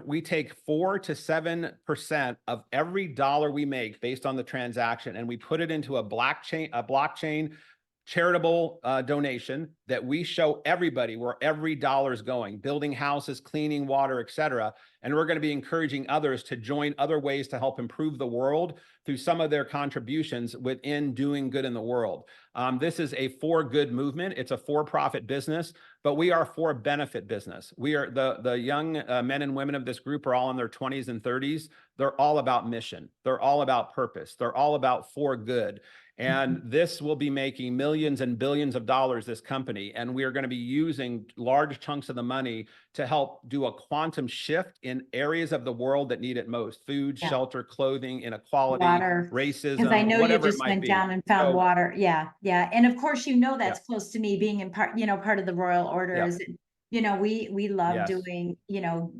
we take 4 to 7% of every dollar we make based on the transaction, and we put it into a blockchain charitable donation that we show everybody where every dollar is going, building houses, cleaning water, etc. And we're going to be encouraging others to join other ways to help improve the world through some of their contributions within doing good in the world. This is a for good movement. It's a for-profit business, but we are for benefit business. We are the young men and women of this group are all in their 20s and 30s. They're all about mission. They're all about purpose. They're all about for good. And this will be making millions and billions of dollars, this company. And we are going to be using large chunks of the money to help do a quantum shift in areas of the world that need it most: food, Yeah. shelter, clothing, inequality, Water. Because I racism, know you whatever it just might went be. down and found So, water. Yeah. Yeah. And of course, yeah, that's close to me being in part of the Royal Order yeah, is, we love yes. doing,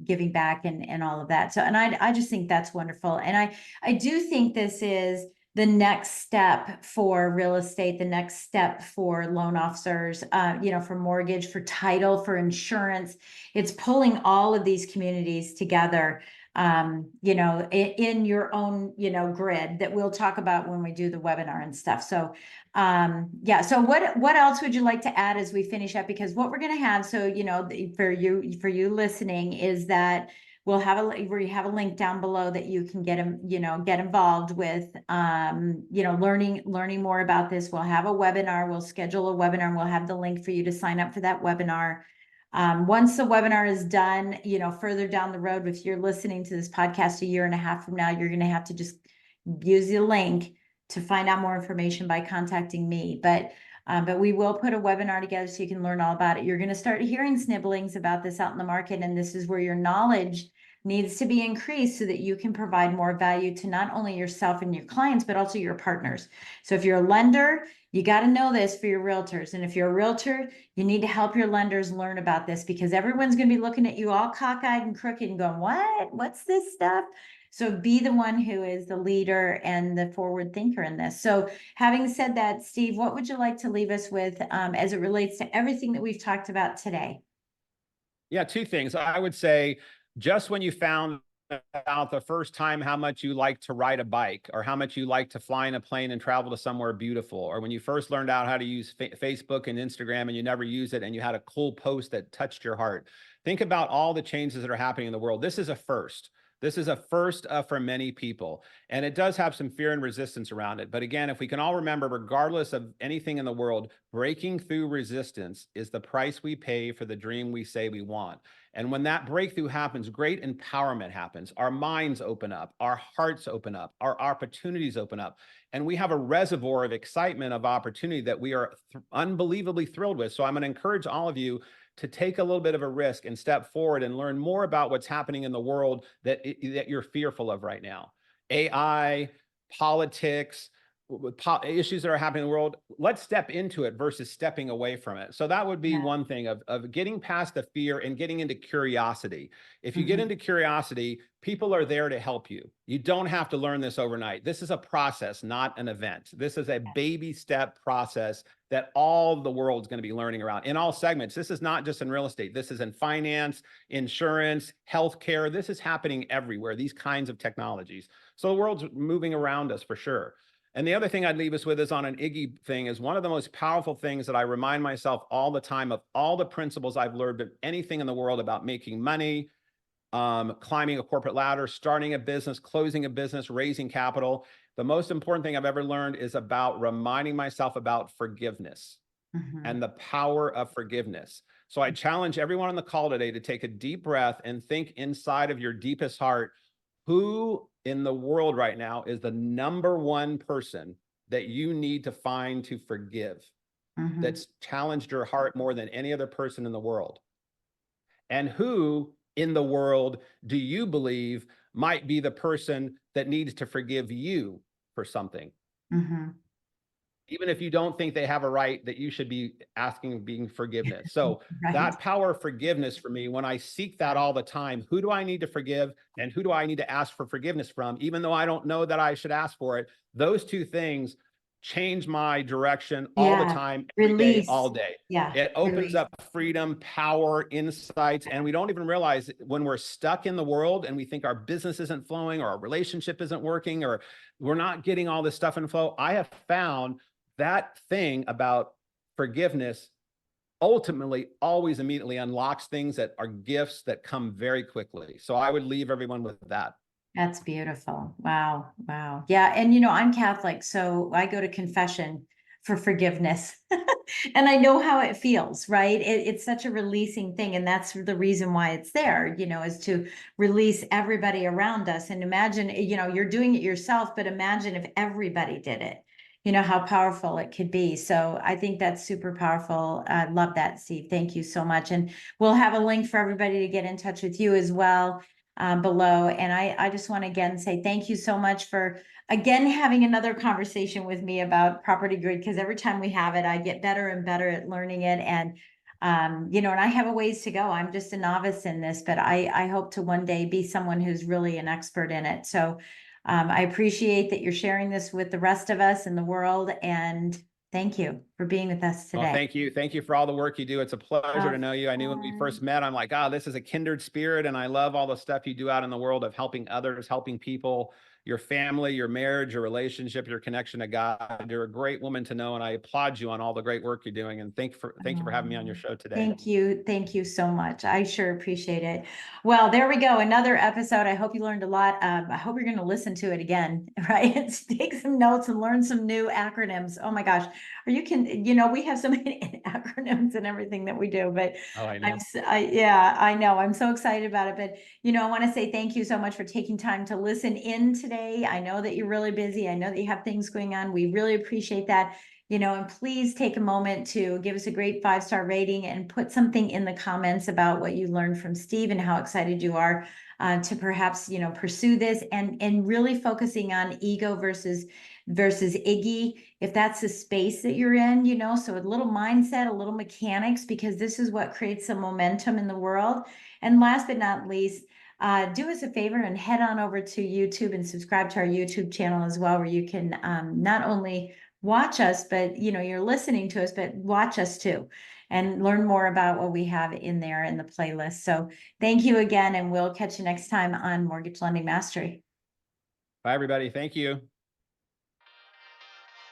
giving back and all of that. So, and I just think that's wonderful. And I do think this is the next step for real estate, the next step for loan officers, for mortgage, for title, for insurance. It's pulling all of these communities together, in your own, grid that we'll talk about when we do the webinar and stuff. So, yeah. So what else would you like to add as we finish up? Because what we're going to have, so, for you listening, is that we have a link down below that you can get involved with, learning more about this. We'll have a webinar, we'll schedule a webinar, and we'll have the link for you to sign up for that webinar. Once the webinar is done, further down the road, if you're listening to this podcast a year and a half from now, you're going to have to just use the link to find out more information by contacting me. But we will put a webinar together so you can learn all about it. You're going to start hearing snibblings about this out in the market, and this is where your knowledge needs to be increased so that you can provide more value to not only yourself and your clients, but also your partners. So if you're a lender, you got to know this for your realtors. And if you're a realtor, you need to help your lenders learn about this, because everyone's going to be looking at you all cockeyed and crooked and going, what's this stuff? So be the one who is the leader and the forward thinker in this. So having said that, Steve, what would you like to leave us with as it relates to everything that we've talked about today? Yeah, two things. I would say, just when you found out the first time how much you like to ride a bike, or how much you like to fly in a plane and travel to somewhere beautiful, or when you first learned out how to use Facebook and Instagram and you never use it and you had a cool post that touched your heart, think about all the changes that are happening in the world. This is a first. This is a first for many people, and it does have some fear and resistance around it. But again, if we can all remember, regardless of anything in the world, breaking through resistance is the price we pay for the dream we say we want. And when that breakthrough happens, great empowerment happens. Our minds open up, our hearts open up, our opportunities open up, and we have a reservoir of excitement, of opportunity that we are unbelievably thrilled with. So I'm going to encourage all of you to take a little bit of a risk and step forward and learn more about what's happening in the world that you're fearful of right now. AI, politics, issues that are happening in the world. Let's step into it versus stepping away from it. So that would be one thing of getting past the fear and getting into curiosity. If you get into curiosity, people are there to help you. You don't have to learn this overnight. This is a process, not an event. This is a baby step process that all the world's going to be learning around in all segments. This is not just in real estate. This is in finance, insurance, healthcare. This is happening everywhere, these kinds of technologies. So the world's moving around us for sure. And the other thing I'd leave us with is on an Iggy thing is one of the most powerful things that I remind myself all the time of all the principles I've learned of anything in the world about making money, climbing a corporate ladder, starting a business, closing a business, raising capital. The most important thing I've ever learned is about reminding myself about forgiveness and the power of forgiveness. So I challenge everyone on the call today to take a deep breath and think inside of your deepest heart, who in the world right now is the number one person that you need to find to forgive, that's challenged your heart more than any other person in the world? And who in the world do you believe might be the person that needs to forgive you for something? Even if you don't think they have a right that you should be asking, being forgiveness. So that power of forgiveness for me, when I seek that all the time, who do I need to forgive and who do I need to ask for forgiveness from, even though I don't know that I should ask for it? Those two things change my direction all the time, every day, all day. It opens up freedom, power, insights, and we don't even realize when we're stuck in the world and we think our business isn't flowing or our relationship isn't working or we're not getting all this stuff in flow. I have found that thing about forgiveness ultimately always immediately unlocks things that are gifts that come very quickly. So I would leave everyone with that. That's beautiful. Wow. Wow. Yeah. And, you know, I'm Catholic, so I go to confession for forgiveness. And I know how it feels, right? It's such a releasing thing. And that's the reason why it's there, you know, is to release everybody around us. And imagine, you know, you're doing it yourself, but imagine if everybody did it, you know, how powerful it could be. So I think that's super powerful. I love that, Steve. Thank you so much. And we'll have a link for everybody to get in touch with you as well. Below. And I just want to again say thank you so much for again having another conversation with me about property grid, because every time we have it, I get better and better at learning it. And you know, and I have a ways to go. I'm just a novice in this, but I hope to one day be someone who's really an expert in it. So I appreciate that you're sharing this with the rest of us in the world, and thank you for being with us today. Well, thank you. Thank you for all the work you do. It's a pleasure to know you. I knew when we first met, I'm like, this is a kindred spirit. And I love all the stuff you do out in the world of helping others, helping people, your family, your marriage, your relationship, your connection to God. You're a great woman to know. And I applaud you on all the great work you're doing. And thank you for having me on your show today. Thank you. Thank you so much. I sure appreciate it. Well, there we go. Another episode. I hope you learned a lot. I hope you're going to listen to it again, right? Take some notes and learn some new acronyms. Oh my gosh. You know, we have so many acronyms and everything that we do, but I know. I know. I'm so excited about it. But, you know, I want to say thank you so much for taking time to listen in today. I know that you're really busy. I know that you have things going on. We really appreciate that. You know, and please take a moment to give us a great 5-star rating and put something in the comments about what you learned from Steve and how excited you are to perhaps, you know, pursue this and really focusing on ego versus Iggy, if that's the space that you're in, you know, so a little mindset, a little mechanics, because this is what creates some momentum in the world. And last but not least, do us a favor and head on over to YouTube and subscribe to our YouTube channel as well, where you can not only watch us, but, you know, you're listening to us, but watch us too, and learn more about what we have in there in the playlist. So thank you again, and we'll catch you next time on Mortgage Lending Mastery. Bye, everybody. Thank you.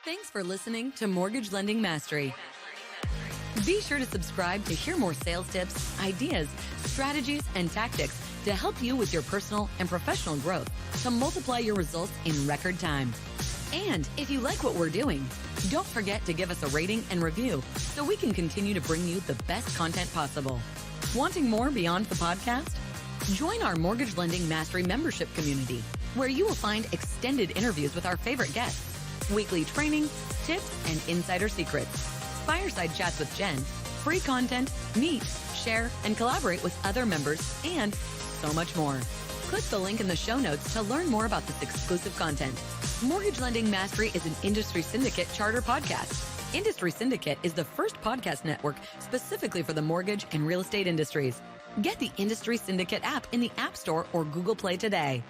Thanks for listening to Mortgage Lending Mastery. Be sure to subscribe to hear more sales tips, ideas, strategies, and tactics to help you with your personal and professional growth to multiply your results in record time. And if you like what we're doing, don't forget to give us a rating and review so we can continue to bring you the best content possible. Wanting more beyond the podcast? Join our Mortgage Lending Mastery membership community, where you will find extended interviews with our favorite guests, weekly training, tips, and insider secrets, fireside chats with Jen, free content, meet, share, and collaborate with other members, and so much more. Click the link in the show notes to learn more about this exclusive content. Mortgage Lending Mastery is an Industry Syndicate charter podcast. Industry Syndicate is the first podcast network specifically for the mortgage and real estate industries. Get the Industry Syndicate app in the App Store or Google Play today.